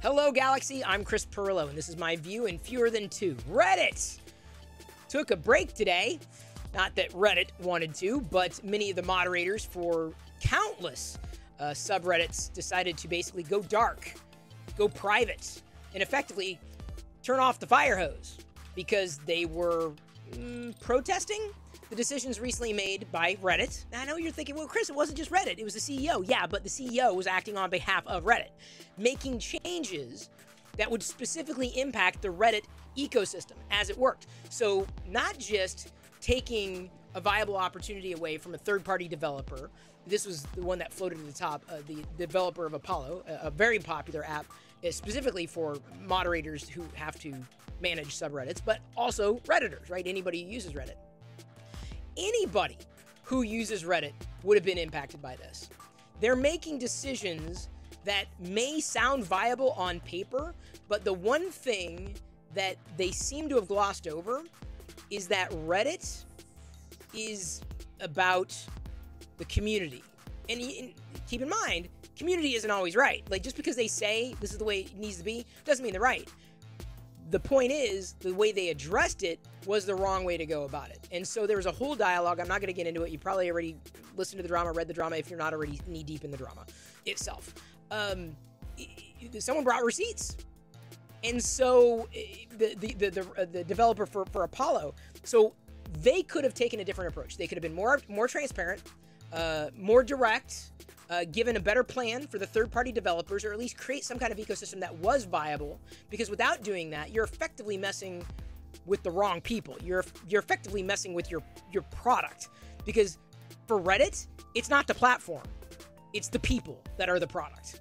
Hello, Galaxy. I'm Chris Pirillo, and this is my view in fewer than two. Reddit took a break today. Not that Reddit wanted to, but many of the moderators for countless subreddits decided to basically go dark, go private, and effectively turn off the fire hose because they were protesting the decisions recently made by Reddit. Now, I know you're thinking, well, Chris, it wasn't just Reddit. It was the CEO. Yeah, but the CEO was acting on behalf of Reddit, making changes that would specifically impact the Reddit ecosystem as it worked. So not just taking a viable opportunity away from a third-party developer. This was the one that floated to the top, the developer of Apollo, a very popular app, specifically for moderators who have to manage subreddits, but also Redditors, right? Anybody who uses Reddit. Anybody who uses Reddit would have been impacted by this. They're making decisions that may sound viable on paper, but the one thing that they seem to have glossed over is that Reddit is about the community. And keep in mind, community isn't always right. Like, just because they say this is the way it needs to be, doesn't mean they're right. The point is, the way they addressed it was the wrong way to go about it. And so there was a whole dialogue. I'm not going to get into it. You probably already listened to the drama, read the drama, if you're not already knee-deep in the drama itself. Someone brought receipts. And so the developer for Apollo, so they could have taken a different approach. They could have been more transparent, more direct, given a better plan for the third-party developers, or at least create some kind of ecosystem that was viable. Because without doing that, you're effectively messing with the wrong people. You're effectively messing with your product. Because for Reddit, it's not the platform. It's the people that are the product.